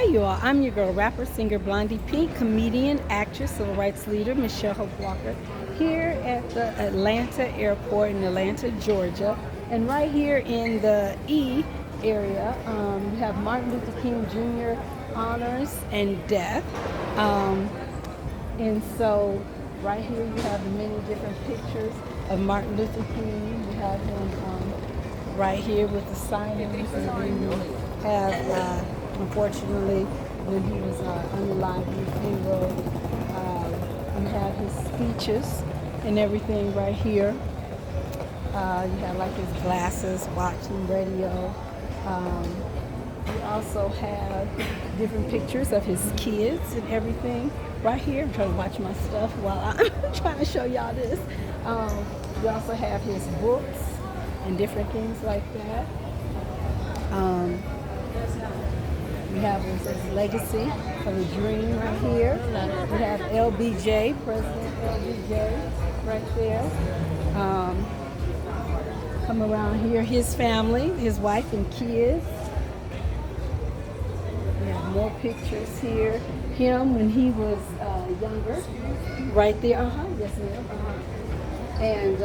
You all. I'm your girl, rapper, singer, Blondie Pink, comedian, actress, civil rights leader, Michelle Hope Walker, here at the Atlanta airport in Atlanta, Georgia. And right here in the E area, we have Martin Luther King Jr. honors and death. Um, and so right here you have many different pictures of Martin Luther King. You have him right here with the signings, and then you have, unfortunately, when he was unalive in the funeral, you have his speeches and everything right here. You have like his glasses, watching radio. We also have different pictures of his kids and everything right here. I'm trying to watch my stuff while I'm trying to show y'all this. We also have his books and different things like that. We have his legacy of the dream right here. We have LBJ, President LBJ, right there. Come around here, his family, his wife and kids. We have more pictures here. Him when he was younger, right there. Yes, ma'am. And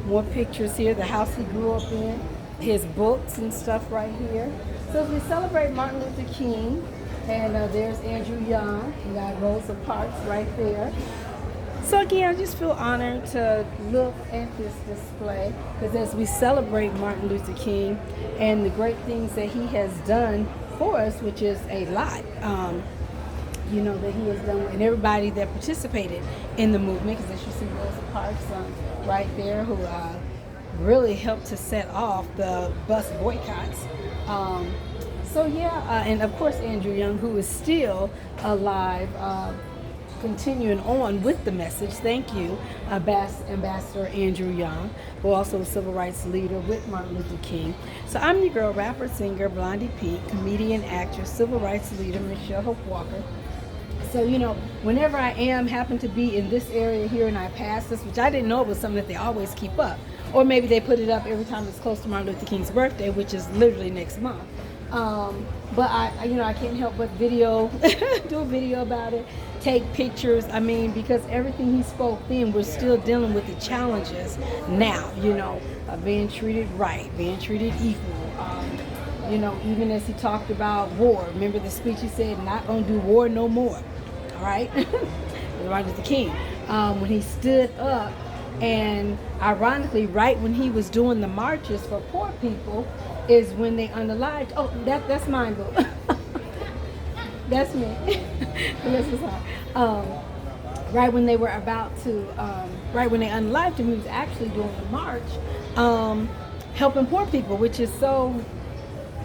more pictures here. The house he grew up in, his books and stuff right here. So as we celebrate Martin Luther King, and there's Andrew Young. We got Rosa Parks right there. So again, I just feel honored to look at this display because as we celebrate Martin Luther King and the great things that he has done for us, which is a lot, that he has done, and everybody that participated in the movement, because as you see Rosa Parks right there, who really helped to set off the bus boycotts. And of course Andrew Young, who is still alive, continuing on with the message. Thank you, Ambassador Andrew Young, who also a civil rights leader with Martin Luther King. So I'm your girl, rapper, singer, Blondie Pink, comedian, actress, civil rights leader, Michelle Hope Walker. So, whenever I happen to be in this area here and I pass this, which I didn't know it was something that they always keep up, or maybe they put it up every time it's close to Martin Luther King's birthday, which is literally next month. But I can't help but do a video about it, take pictures. Because everything he spoke then, we're still dealing with the challenges now, being treated right, being treated equal. Even as he talked about war, remember the speech he said, not gonna do war no more, all right? Martin Luther King, when he stood up, and ironically, right when he was doing the marches for poor people, is when they unalived. Oh, that's mine, boo. That's me. Right when they were about to, right when they unalived him, he was actually doing the march, helping poor people, which is so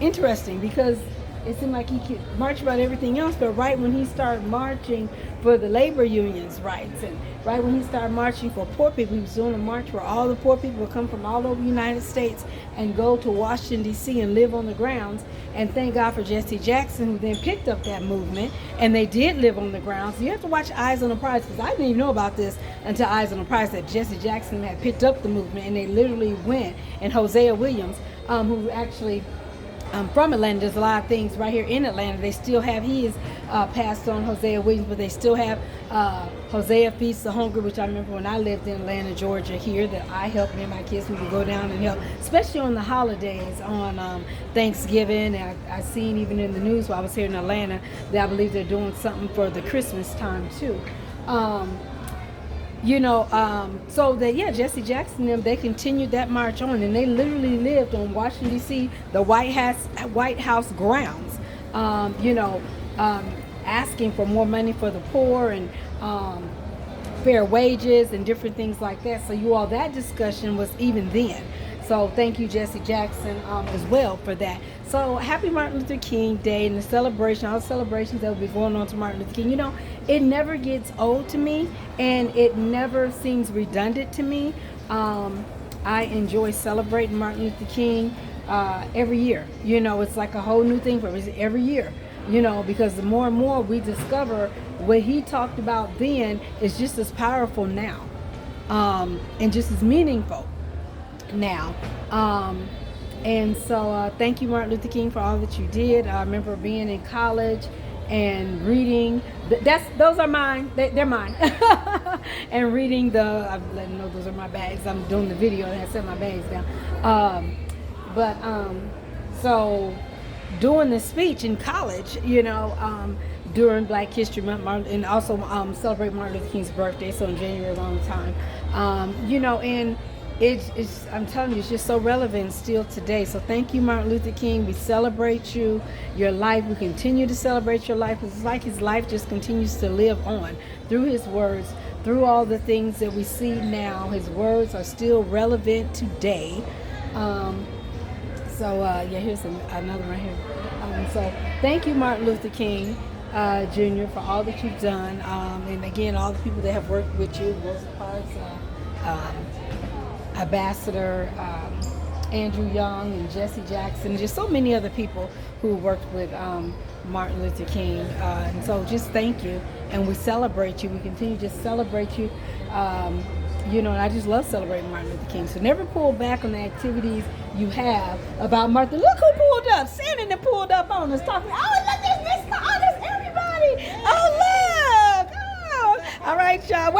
interesting because it seemed like he could march about everything else, but right when he started marching for the labor unions' rights, and right when he started marching for poor people, he was doing a march where all the poor people would come from all over the United States and go to Washington, D.C. and live on the grounds. And thank God for Jesse Jackson, who then picked up that movement, and they did live on the grounds. You have to watch Eyes on the Prize, because I didn't even know about this until Eyes on the Prize, that Jesse Jackson had picked up the movement, and they literally went, and Hosea Williams, who actually from Atlanta, there's a lot of things right here in Atlanta. They still have, he is passed on, Hosea Williams, but they still have Hosea Feasts the Hungry, which I remember when I lived in Atlanta, Georgia here, that I helped me and my kids. We would go down and help, especially on the holidays, on Thanksgiving. And I seen even in the news while I was here in Atlanta that I believe they're doing something for the Christmas time too. Jesse Jackson and them, they continued that march on, and they literally lived on Washington, D.C., the White House grounds, asking for more money for the poor and fair wages and different things like that. So that discussion was even then. So thank you, Jesse Jackson, as well for that. So happy Martin Luther King Day and the celebration, all the celebrations that will be going on to Martin Luther King. It never gets old to me, and it never seems redundant to me. I enjoy celebrating Martin Luther King every year. It's like a whole new thing for us every year. Because the more and more we discover what he talked about then is just as powerful now, and just as meaningful now. And so thank you, Martin Luther King, for all that you did. I remember being in college and reading. Those are mine. They're mine. And reading I'm letting know those are my bags. I'm doing the video and I set my bags down. So doing the speech in college, during Black History Month, and also celebrate Martin Luther King's birthday, so in January around the time, and it's I'm telling you, it's just so relevant still today. So thank you, Martin Luther King. We celebrate you, your life. We continue to celebrate your life. It's like his life just continues to live on through his words, through all the things that we see now. His words are still relevant today. Here's another right here. So thank you, Martin Luther King Jr., for all that you've done. And again, all the people that have worked with you, Rosa Parks, Ambassador Andrew Young and Jesse Jackson, just so many other people who worked with Martin Luther King. And so just thank you. And we celebrate you. We continue to celebrate you. And I just love celebrating Martin Luther King. So never pull back on the activities you have about Martin. Look who pulled up. Shannon that pulled up on us talking. Oh,